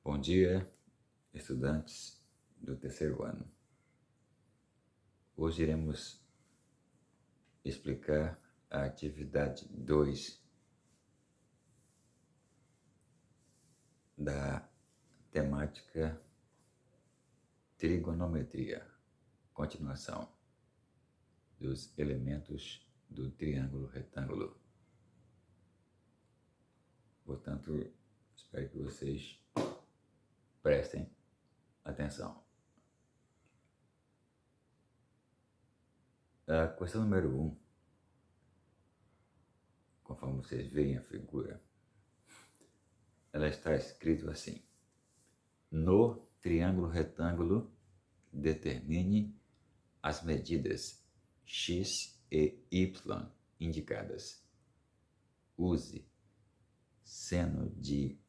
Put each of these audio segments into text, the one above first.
Bom dia, estudantes do terceiro ano. Hoje iremos explicar a atividade 2 da temática trigonometria, continuação dos elementos do triângulo retângulo. Portanto, espero que vocês prestem atenção. A questão número 1, conforme vocês veem a figura, ela está escrito assim: no triângulo retângulo, determine as medidas x e y indicadas. Use seno de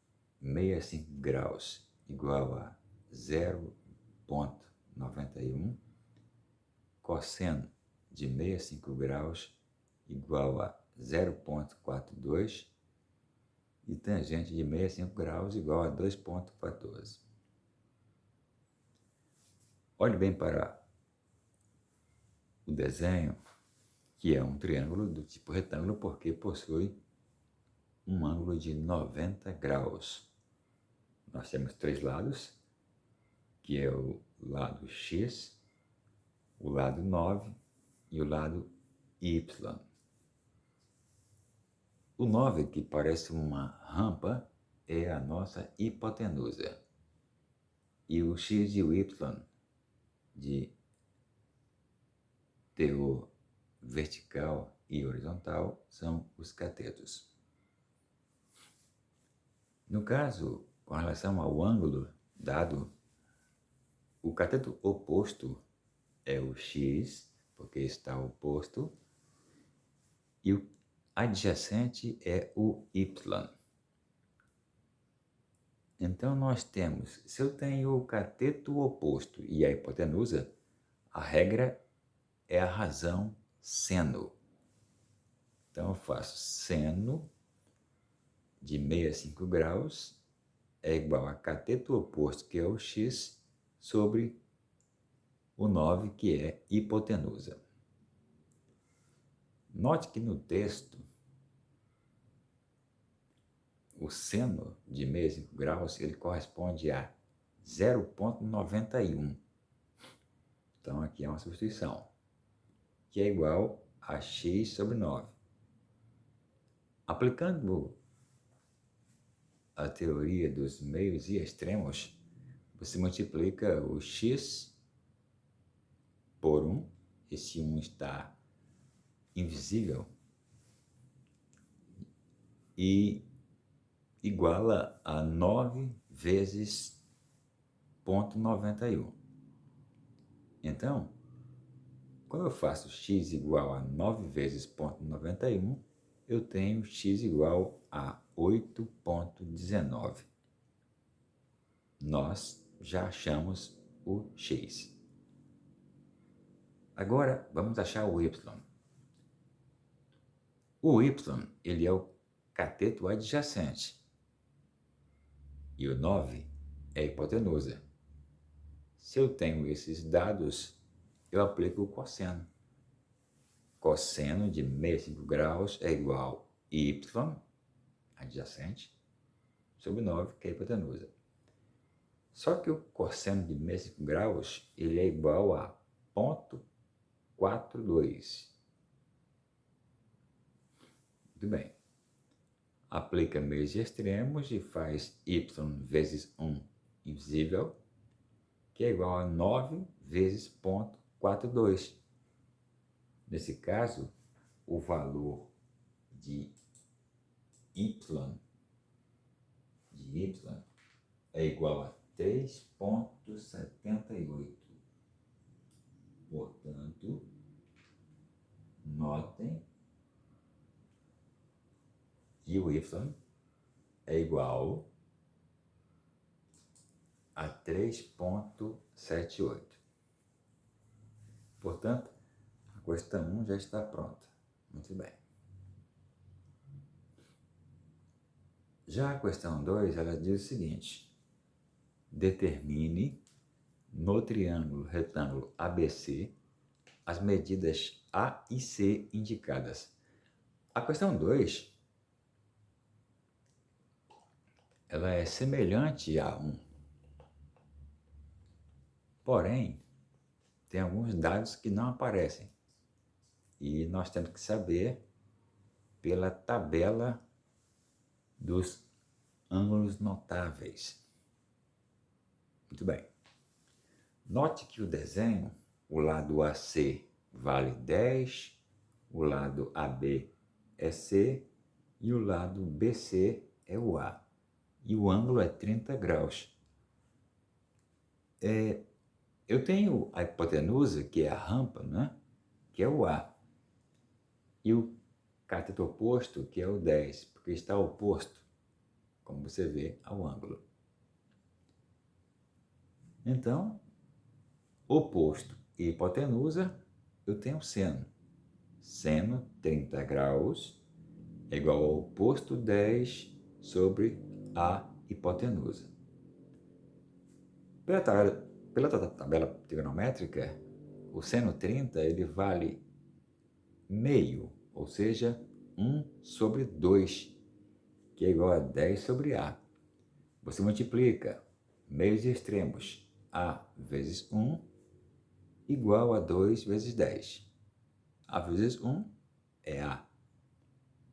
65 graus igual a 0,91, cosseno de 65 graus igual a 0,42 e tangente de 65 graus igual a 2,14. Olhe bem para o desenho, que é um triângulo do tipo retângulo porque possui um ângulo de 90 graus. Nós temos três lados, que é o lado X, o lado 9 e o lado Y. O 9, que parece uma rampa, é a nossa hipotenusa. E o X e o Y, de teor vertical e horizontal, são os catetos. No caso, com relação ao ângulo dado, o cateto oposto é o X, porque está oposto, e o adjacente é o Y. Então nós temos, se eu tenho o cateto oposto e a hipotenusa, a regra é a razão seno. Então eu faço seno de 65 graus é igual a cateto oposto, que é o X, sobre o 9, que é hipotenusa. Note que no texto, o seno de 65 graus ele corresponde a 0,91. Então aqui é uma substituição, que é igual a x sobre 9. Aplicando a teoria dos meios e extremos, você multiplica o x por 1, esse 1 está invisível, e iguala a 9 vezes 0,91. Então, quando eu faço x igual a 9 vezes 0,91, eu tenho x igual a 8,19. Nós já achamos o x. Agora, vamos achar o y. O y, ele é o cateto adjacente. E o 9 é a hipotenusa. Se eu tenho esses dados, eu aplico o cosseno. Cosseno de 65 graus é igual a y, adjacente, sobre 9, que é a hipotenusa. Só que o cosseno de 65 graus ele é igual a 0,42. Muito bem. Aplica meios extremos e faz y vezes 1 invisível, que é igual a 9 vezes 0,42. Nesse caso, o valor de y é igual a 3,78. Portanto, notem que o y é igual a 3,78. Portanto, a questão 1 já está pronta. Muito bem. Já a questão 2, ela diz o seguinte: determine no triângulo retângulo ABC as medidas A e C indicadas. A questão 2, ela é semelhante a 1. Porém, tem alguns dados que não aparecem. E nós temos que saber pela tabela dos ângulos notáveis. Muito bem. Note que o desenho, o lado AC vale 10, o lado AB é C e o lado BC é o A. E o ângulo é 30 graus. Eu tenho a hipotenusa, que é a rampa, né? Que é o A. E o cateto oposto, que é o 10, porque está oposto, como você vê, ao ângulo. Então, oposto e hipotenusa, eu tenho seno. Seno 30 graus é igual ao oposto 10 sobre a hipotenusa. Pela tabela trigonométrica, o seno 30 ele vale meio, ou seja, 1 sobre 2, que é igual a 10 sobre A. Você multiplica meios e extremos, A vezes 1 igual a 2 vezes 10. A vezes 1 é A.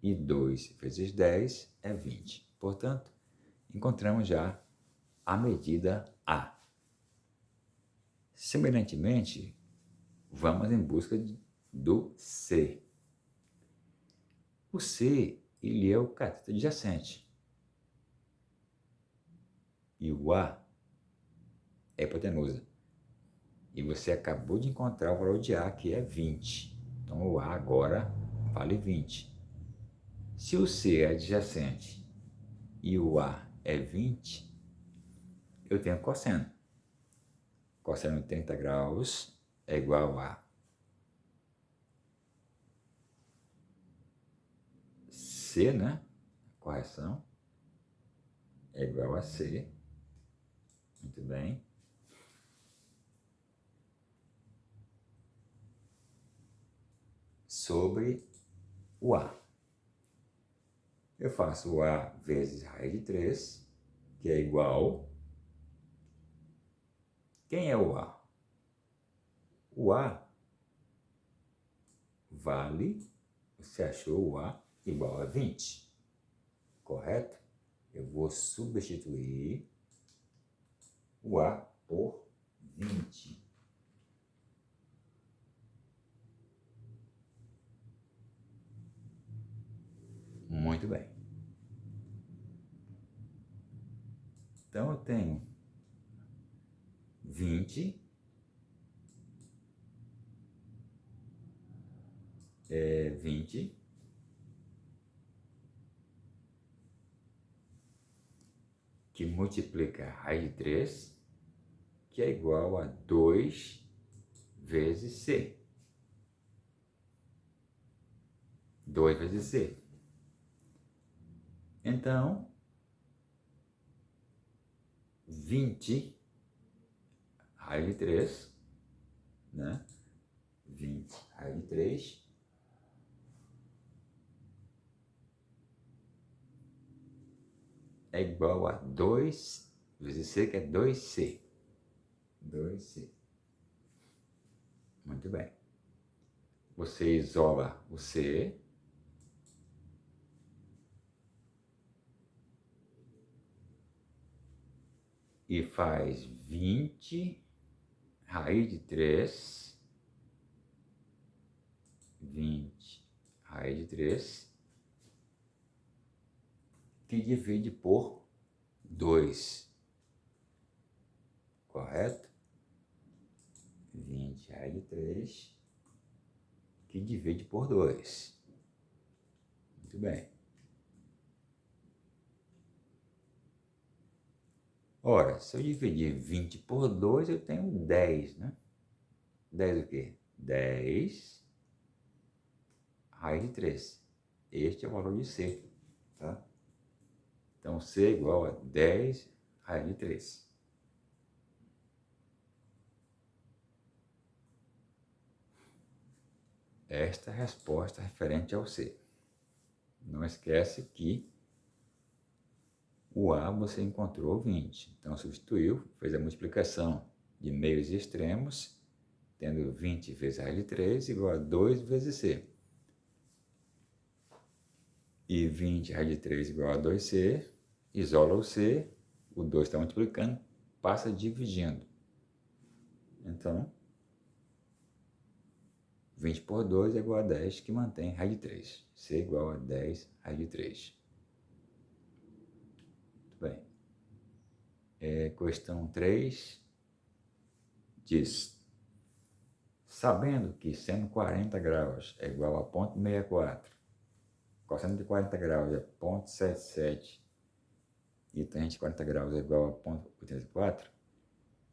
E 2 vezes 10 é 20. Portanto, encontramos já a medida A. Semelhantemente, vamos em busca do C. O C, ele é o cateto adjacente. E o A é a hipotenusa. E você acabou de encontrar o valor de A, que é 20. Então, o A agora vale 20. Se o C é adjacente e o A é 20, eu tenho cosseno. Cosseno de 30 graus é igual a C, né? Correção. É igual a C. Muito bem. Sobre o A. Eu faço o A vezes raiz de 3, que é igual. Quem é o A? O A vale, você achou o A igual a 20, correto? Eu vou substituir o A por 20. Muito bem. Então, eu tenho 20 20 que multiplica a raiz de 3, que é igual a 2 vezes C. 2 vezes C. Então, 20 raiz de 3, né? 20 raiz de 3 é igual a 2 vezes C, que é 2C. 2C. Muito bem. Você isola o C. E faz 20 raiz de 3. 20 raiz de 3. Que divide por 2. Correto? 20 raiz de 3. Que divide por 2. Muito bem. Ora, se eu dividir 20 por 2, eu tenho 10, né? 10 o quê? 10 raiz de 3. Este é o valor de C, tá? Então, C é igual a 10 raiz de 3. esta resposta referente ao C. Não esquece que o A você encontrou 20. Então, substituiu, fez a multiplicação de meios e extremos, tendo 20 vezes raiz de 3 igual a 2 vezes C. E 20 raiz de 3 igual a 2C, isola o C, o 2 está multiplicando, passa dividindo. Então, 20 por 2 é igual a 10, que mantém raiz de 3. C igual a 10 raiz de 3. Muito bem. Questão 3 diz: sabendo que seno 40 graus é igual a ponto 64, cosseno de 40 graus é ponto 77 e tangente de 40 graus é igual a ponto 84,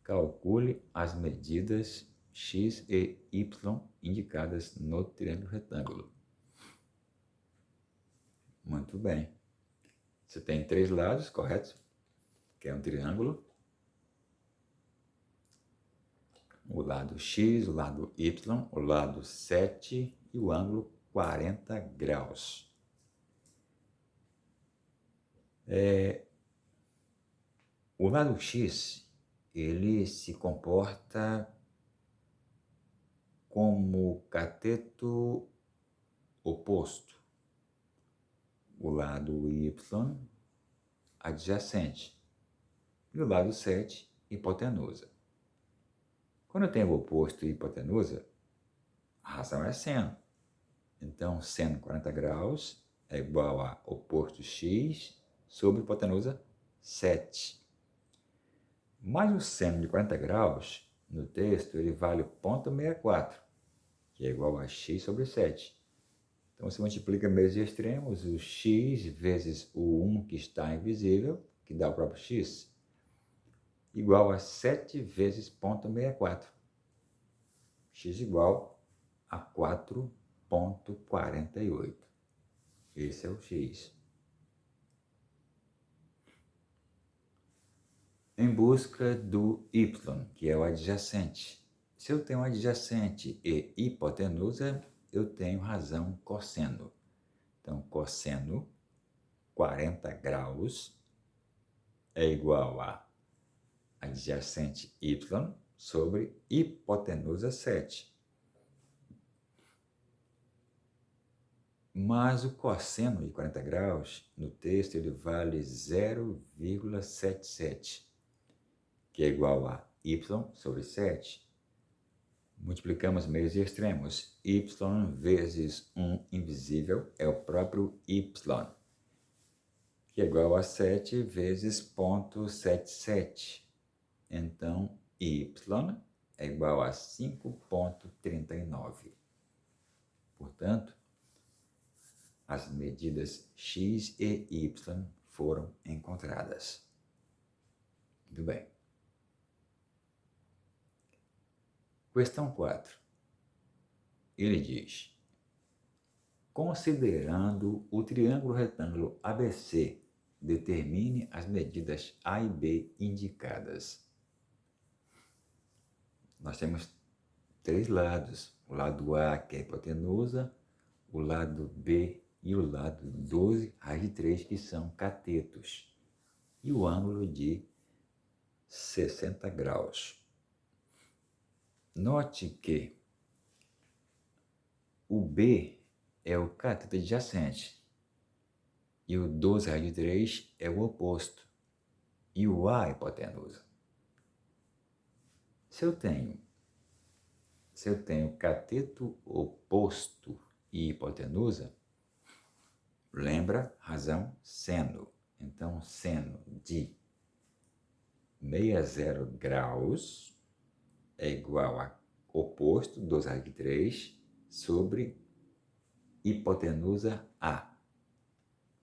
calcule as medidas x e y indicadas no triângulo retângulo. Muito bem. Você tem 3 lados, correto? Que é um triângulo. O lado x, o lado y, o lado 7 e o ângulo 40 graus. O lado x, ele se comporta como cateto oposto. O lado y, adjacente. E o lado 7, hipotenusa. Quando eu tenho o oposto e hipotenusa, a razão é seno. Então, seno 40 graus é igual a oposto x sobre hipotenusa 7. Mas o seno de 40 graus, no texto, ele vale ponto 64, que é igual a x sobre 7. Então, você multiplica meios e extremos, o x vezes o 1 que está invisível, que dá o próprio x, igual a 7 vezes ponto 64. X igual a 4,48. Esse é o x. Em busca do y, que é o adjacente. Se eu tenho um adjacente e hipotenusa, eu tenho razão cosseno. Então, cosseno 40 graus é igual a adjacente y sobre hipotenusa 7. Mas o cosseno de 40 graus, no texto, ele vale 0,77, que é igual a y sobre 7. Multiplicamos meios e extremos. Y vezes 1 invisível é o próprio y, que é igual a 7 vezes ponto 77. Então, y é igual a 5,39. Portanto, as medidas x e y foram encontradas. Muito bem. Questão 4. Ele diz: considerando o triângulo retângulo ABC, determine as medidas A e B indicadas. Nós temos 3 lados. O lado A, que é a hipotenusa, o lado B e o lado 12 raiz de 3, que são catetos. E o ângulo de 60 graus. Note que o B é o cateto adjacente e o 12 raiz de 3 é o oposto e o A é a hipotenusa. Se eu tenho cateto oposto e hipotenusa, lembra, razão, seno. Então, seno de 60 graus é igual a oposto, 12 raiz de 3, sobre hipotenusa A.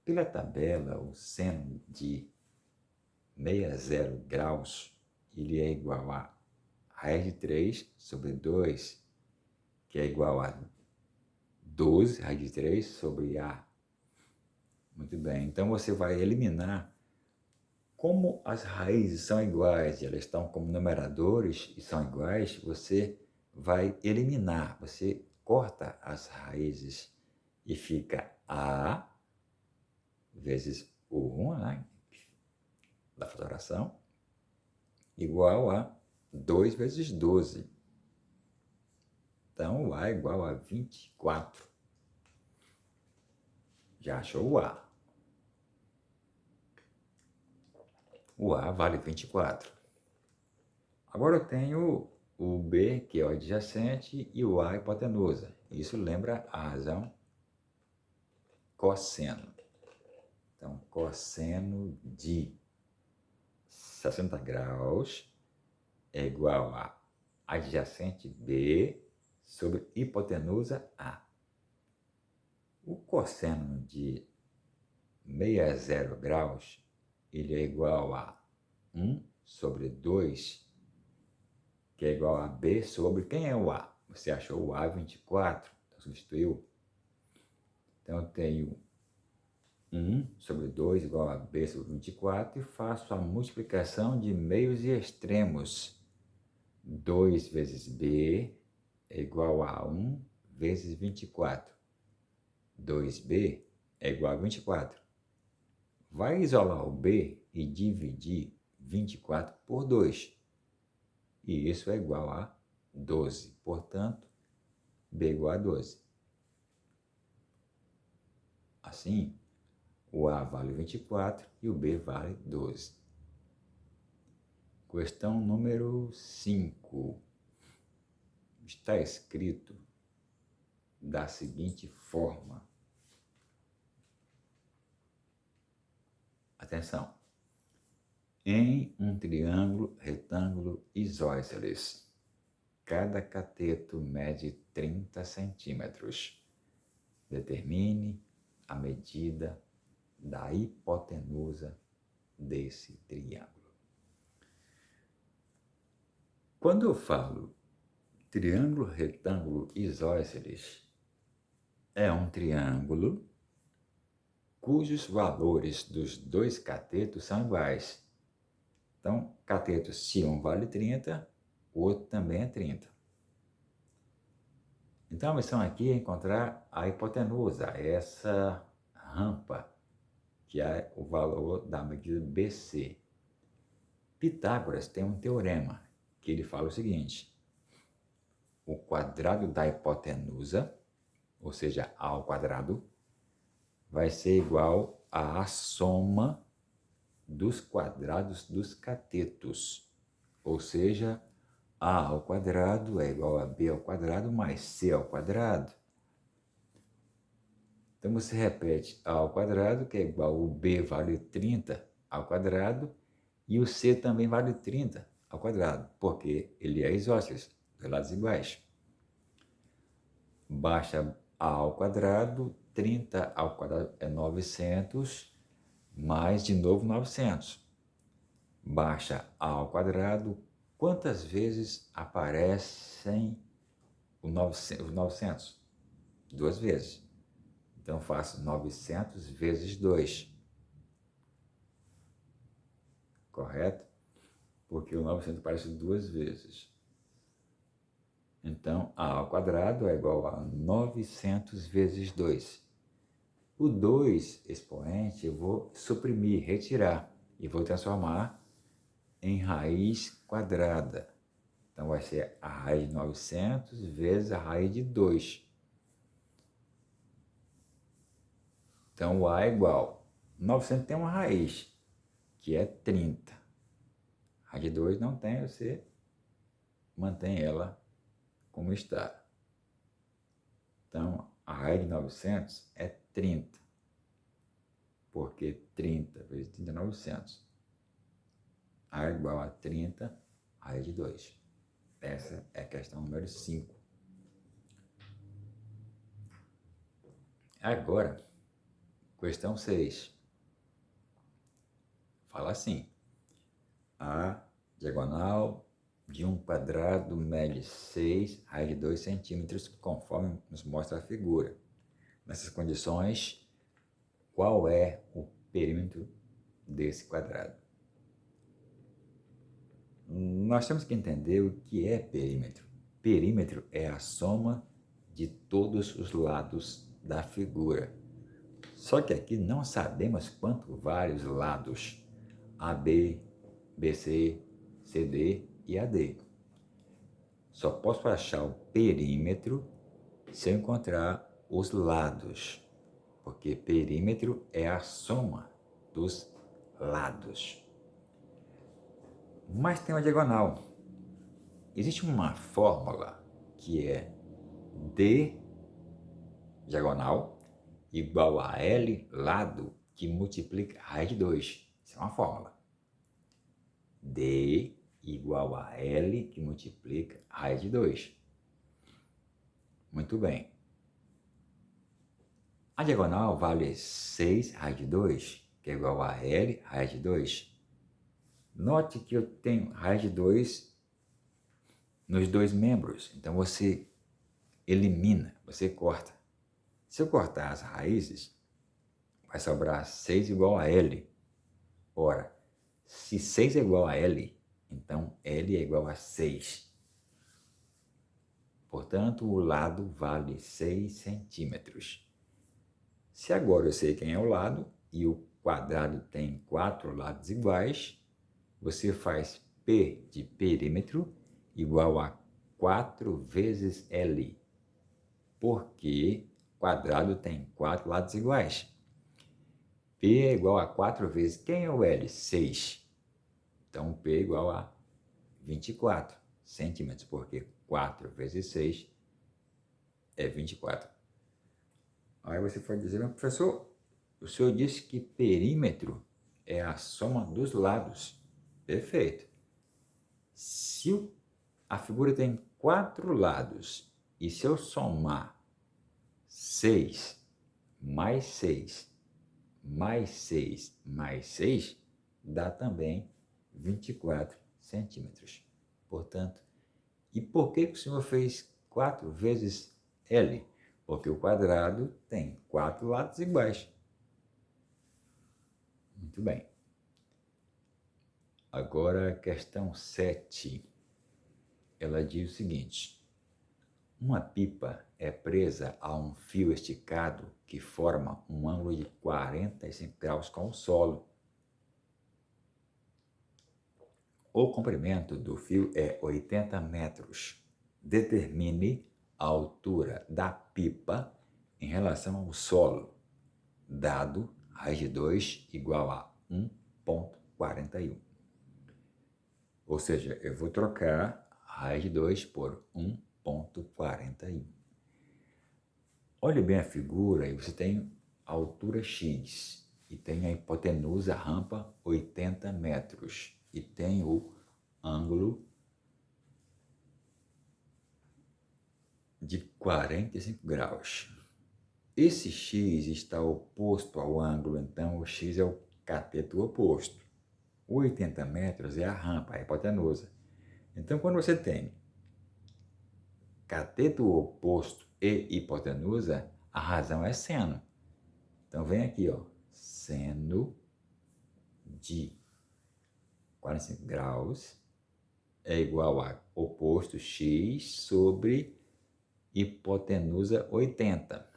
Pela tabela, o seno de 60 graus, ele é igual a raiz de 3 sobre 2, que é igual a 12 raiz de 3 sobre A. Muito bem, então você vai eliminar. Como as raízes são iguais e elas estão como numeradores e são iguais, você vai eliminar, você corta as raízes e fica A vezes o 1, né, da fração, igual a 2 vezes 12. Então, o A é igual a 24. Já achou o A? O A vale 24. Agora eu tenho o B, que é o adjacente, e o A, a hipotenusa. Isso lembra a razão cosseno. Então, cosseno de 60 graus é igual a adjacente B sobre hipotenusa A. O cosseno de 60 graus, ele é igual a 1 sobre 2, que é igual a B sobre... Quem é o A? Você achou o A 24, então substituiu. Então eu tenho 1 sobre 2 igual a B sobre 24 e faço a multiplicação de meios e extremos. 2 vezes B é igual a 1 vezes 24. 2B é igual a 24. Vai isolar o B e dividir 24 por 2. E isso é igual a 12. Portanto, B é igual a 12. Assim, o A vale 24 e o B vale 12. Questão número 5. Está escrito da seguinte forma. Atenção. Em um triângulo retângulo isósceles, cada cateto mede 30 centímetros. Determine a medida da hipotenusa desse triângulo. Quando eu falo triângulo retângulo isósceles, é um triângulo cujos valores dos dois catetos são iguais. Então, cateto, se um vale 30, o outro também é 30. Então, a missão aqui é encontrar a hipotenusa, essa rampa, que é o valor da medida BC. Pitágoras tem um teorema, que ele fala o seguinte: o quadrado da hipotenusa, ou seja, A ao quadrado, vai ser igual à soma dos quadrados dos catetos, ou seja, A ao quadrado é igual a B ao quadrado mais C ao quadrado. Então você repete A ao quadrado, que é igual ao B vale 30 ao quadrado, e o C também vale 30 ao quadrado, porque ele é isósceles, dois lados iguais. Baixa A ao quadrado, 30 ao quadrado é 900, mais de novo 900. Baixa A ao quadrado, quantas vezes aparecem os 900? 2 vezes. Então faço 900 vezes 2. Correto? Porque o 900 aparece 2 vezes. Então, A ao quadrado é igual a 900 vezes 2. O 2 expoente eu vou suprimir, retirar, e vou transformar em raiz quadrada. Então, vai ser a raiz de 900 vezes a raiz de 2. Então, o A é igual. 900 tem uma raiz, que é 30. A raiz de 2 não tem, você mantém ela como está. Então, a raiz de 900 é 30. Porque 30 vezes 30 é 900. A é igual a 30, raiz de 2. Essa é a questão número 5. Agora, questão 6. Fala assim: a diagonal de um quadrado mede 6, raiz de 2 centímetros, conforme nos mostra a figura. Nessas condições, qual é o perímetro desse quadrado? Nós temos que entender o que é perímetro. Perímetro é a soma de todos os lados da figura. Só que aqui não sabemos quanto vale os lados AB, BC, CD e AD. Só posso achar o perímetro se eu encontrar os lados, porque perímetro é a soma dos lados. Mas tem uma diagonal. Existe uma fórmula que é D diagonal igual a L lado que multiplica a raiz de 2. Isso é uma fórmula. D igual a L que multiplica a raiz de 2. Muito bem. A diagonal vale 6 raiz de 2, que é igual a L raiz de 2. Note que eu tenho raiz de 2 nos dois membros. Então você elimina, você corta. Se eu cortar as raízes, vai sobrar 6 igual a L. Ora, se 6 é igual a L, então L é igual a 6. Portanto, o lado vale 6 centímetros. Se agora eu sei quem é o lado e o quadrado tem 4 lados iguais, você faz P de perímetro igual a 4 vezes L, porque quadrado tem 4 lados iguais. P é igual a 4 vezes, quem é o L? 6. Então, P é igual a 24 centímetros, porque 4 vezes 6 é 24. Aí você pode dizer, mas professor, o senhor disse que perímetro é a soma dos lados. Perfeito. Se a figura tem 4 lados, e se eu somar 6 mais 6 mais 6 mais 6, dá também 24 centímetros. Portanto, e por que o senhor fez 4 vezes L? Porque o quadrado tem 4 lados iguais. Muito bem. Agora, questão 7. Ela diz o seguinte: uma pipa é presa a um fio esticado que forma um ângulo de 45 graus com o solo. O comprimento do fio é 80 metros. Determine a altura da pipa em relação ao solo, dado raiz de 2 igual a 1,41. Ou seja, eu vou trocar raiz de 2 por 1,41. Olhe bem a figura e você tem a altura x e tem a hipotenusa, a rampa 80 metros e tem o ângulo de 45 graus. Esse x está oposto ao ângulo, então o x é o cateto oposto. O 80 metros é a rampa, a hipotenusa. Então, quando você tem cateto oposto e hipotenusa, a razão é seno. Então, vem aqui, ó, seno de 45 graus é igual a oposto x sobre hipotenusa 80.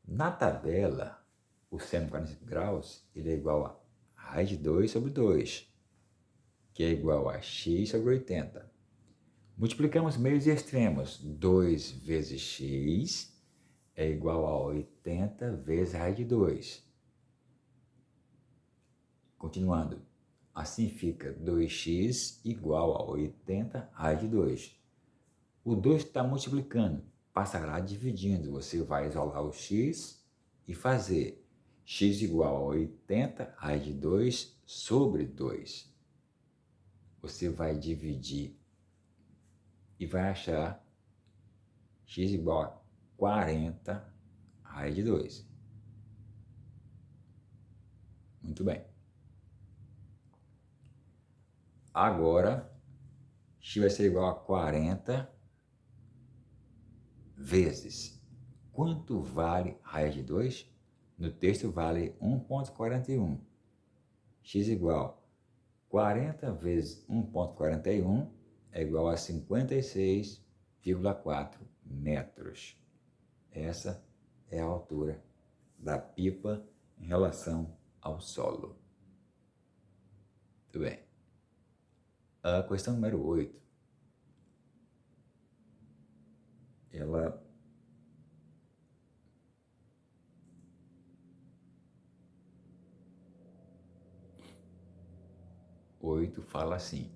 Na tabela, o seno de 45 graus ele é igual a raiz de 2 sobre 2, que é igual a x sobre 80. Multiplicamos meios e extremos. 2 vezes x é igual a 80 vezes raiz de 2. Continuando, assim fica 2x igual a 80 raiz de 2. O 2 está multiplicando, passará dividindo. Você vai isolar o x e fazer x igual a 80 raiz de 2 sobre 2. Você vai dividir e vai achar x igual a 40 raiz de 2. Muito bem. Agora, x vai ser igual a 40 vezes. Quanto vale raiz de 2? No texto vale 1,41. X igual a 40 vezes 1,41 é igual a 56 2,4 metros. Essa é a altura da pipa em relação ao solo. Muito bem. A questão número 8, ela fala assim: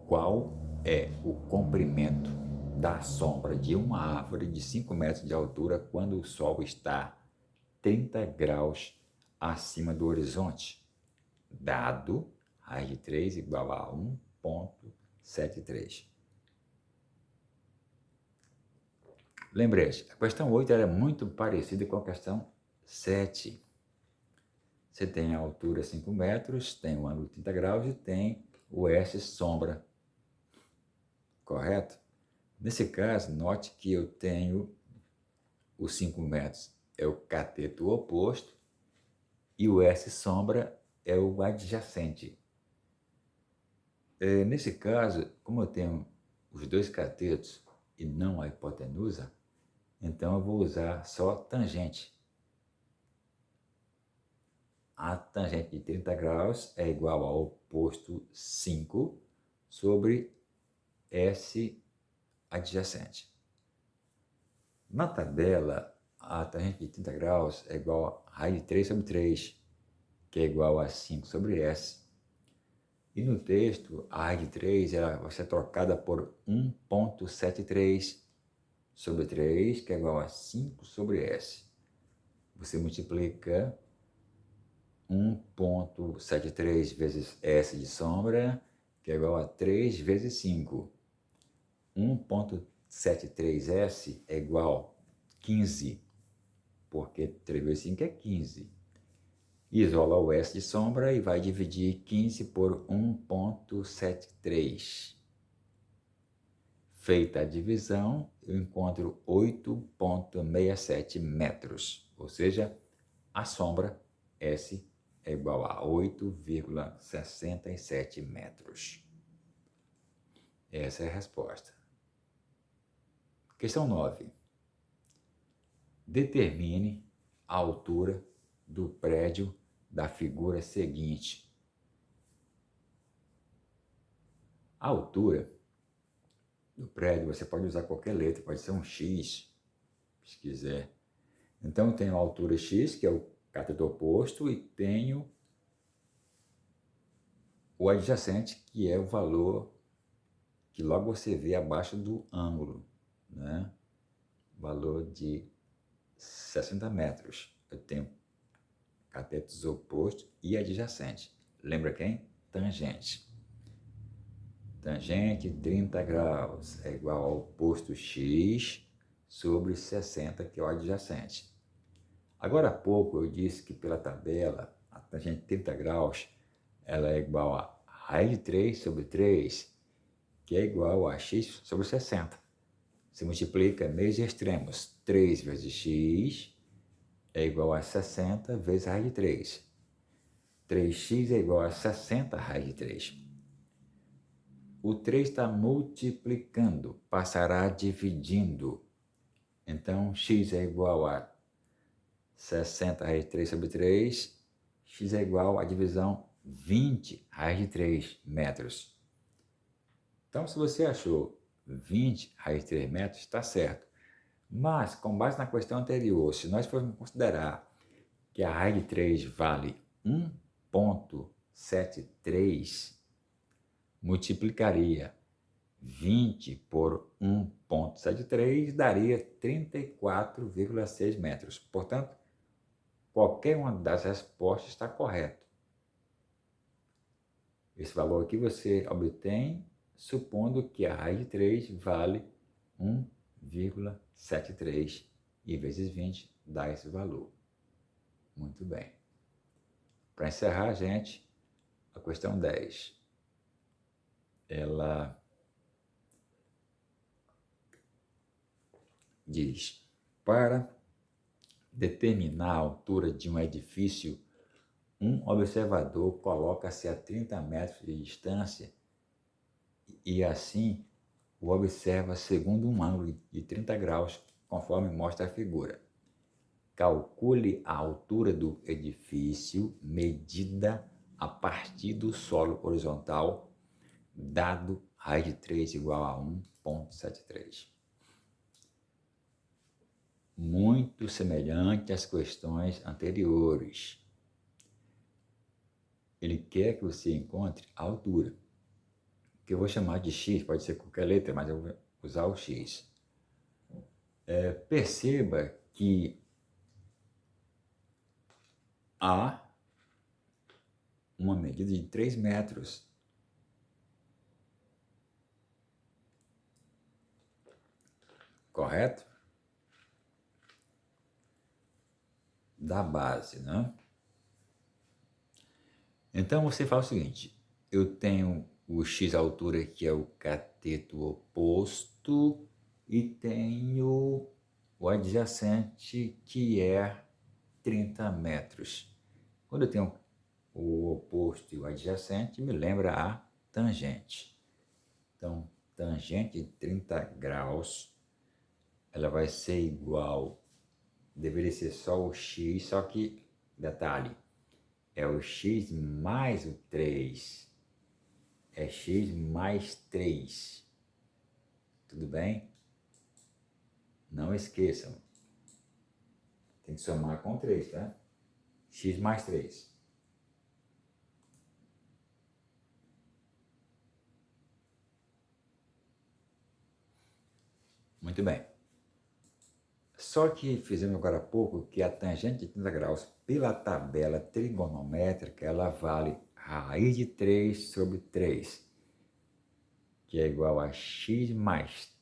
qual é o comprimento da sombra de uma árvore de 5 metros de altura quando o sol está 30 graus acima do horizonte, dado raiz de 3 igual a 1,73. Lembrete, a questão 8 era muito parecida com a questão 7. Você tem a altura 5 metros, tem o ângulo 30 graus e tem o S sombra, correto? Nesse caso, note que eu tenho os 5 metros é o cateto oposto e o S sombra é o adjacente. Nesse caso, como eu tenho os dois catetos e não a hipotenusa, então eu vou usar só tangente. A tangente de 30 graus é igual ao oposto 5 sobre S adjacente. Na tabela, a tangente de 30 graus é igual a raiz de 3 sobre 3, que é igual a 5 sobre S. E no texto, a raiz de 3 ela vai ser trocada por 1,73 sobre 3, que é igual a 5 sobre S. Você multiplica 1,73 vezes S de sombra, que é igual a 3 vezes 5. 1,73S é igual a 15, porque 3 vezes 5 é 15. Isola o S de sombra e vai dividir 15 por 1,73. Feita a divisão, eu encontro 8,67 metros, ou seja, a sombra S é igual a 8,67 metros. Essa é a resposta. Questão 9. Determine a altura do prédio da figura seguinte. A altura do prédio, você pode usar qualquer letra, pode ser um X, se quiser. Então, eu tenho a altura X, que é o cateto oposto, e tenho o adjacente, que é o valor que logo você vê abaixo do ângulo, né? Valor de 60 metros. Eu tenho catetos opostos e adjacente. Lembra quem? Tangente. Tangente 30 graus é igual ao oposto X sobre 60, que é o adjacente. Agora há pouco eu disse que pela tabela, a tangente 30 graus ela é igual a raiz de 3 sobre 3, que é igual a x sobre 60. Se multiplica meios extremos. 3 vezes x é igual a 60 vezes a raiz de 3. 3x é igual a 60 raiz de 3. O 3 está multiplicando, passará dividindo. Então, x é igual a 60 raiz de 3 sobre 3. X é igual a divisão 20 raiz de 3 metros. Então, se você achou 20 raiz de 3 metros, está certo. Mas, com base na questão anterior, se nós formos considerar que a raiz de 3 vale 1,73, multiplicaria 20 por 1,73, daria 34,6 metros. Portanto, qualquer uma das respostas está correta. Esse valor aqui você obtém supondo que a raiz de 3 vale 1,73 e vezes 20 dá esse valor. Muito bem. Para encerrar, gente, a questão 10. Ela diz: para determinar a altura de um edifício, um observador coloca-se a 30 metros de distância e assim o observa segundo um ângulo de 30 graus, conforme mostra a figura. Calcule a altura do edifício medida a partir do solo horizontal, dado raiz de 3 igual a 1,73. Muito semelhante às questões anteriores. Ele quer que você encontre a altura, que eu vou chamar de x, pode ser qualquer letra, mas eu vou usar o x. Perceba que há uma medida de 3 metros. Correto? Da base, né? Então você faz o seguinte, eu tenho o x altura, que é o cateto oposto, e tenho o adjacente, que é 30 metros. Quando eu tenho o oposto e o adjacente, me lembra a tangente. Então, tangente de 30 graus, ela vai ser igual, deveria ser só o x, só que, detalhe, é o x mais o 3. É x mais 3. Tudo bem? Não esqueçam. Tem que somar com 3, tá? X mais 3. Muito bem. Só que fizemos agora há pouco que a tangente de 30 graus, pela tabela trigonométrica, ela vale raiz de 3 sobre 3, que é igual a x mais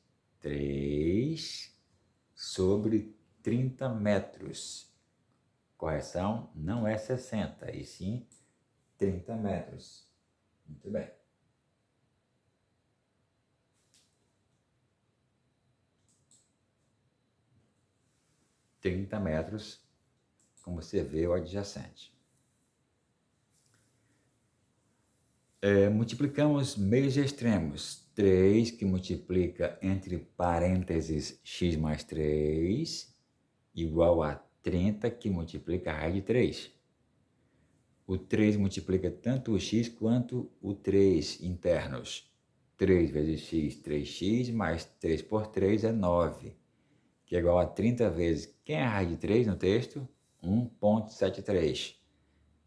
3 sobre 30 metros. Correção, não é 60, e sim 30 metros. Muito bem. metros, como você vê, o adjacente. Multiplicamos meios extremos. 3, que multiplica entre parênteses x mais 3, igual a 30, que multiplica a raiz de 3. O 3 multiplica tanto o x quanto o 3 internos. 3 vezes x, 3x, mais 3 por 3 é 9, que é igual a 30 vezes, quem é a raiz de 3 no texto? 1,73.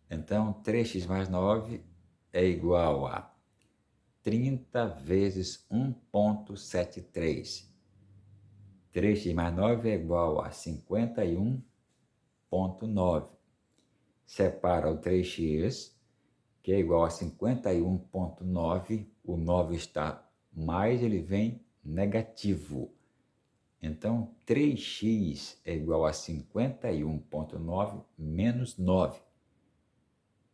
Então, 3x mais 9 é igual a 30 vezes 1,73. 3x mais 9 é igual a 51,9. Separa o 3x, que é igual a 51,9. O 9 está mais, ele vem negativo. Então, 3x é igual a 51,9 menos 9.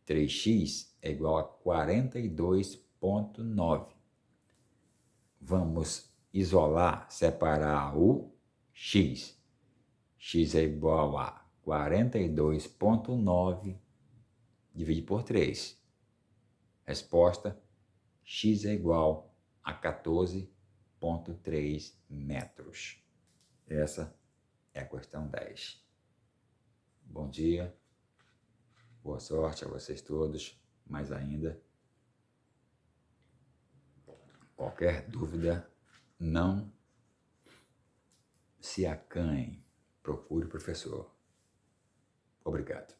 3x é igual a 42,9. Vamos isolar, separar o x. X é igual a 42,9 dividido por 3. Resposta, x é igual a 14,3 metros. Essa é a questão 10. Bom dia, boa sorte a vocês todos, mais ainda. Qualquer dúvida, não se acanhe, procure o professor. Obrigado.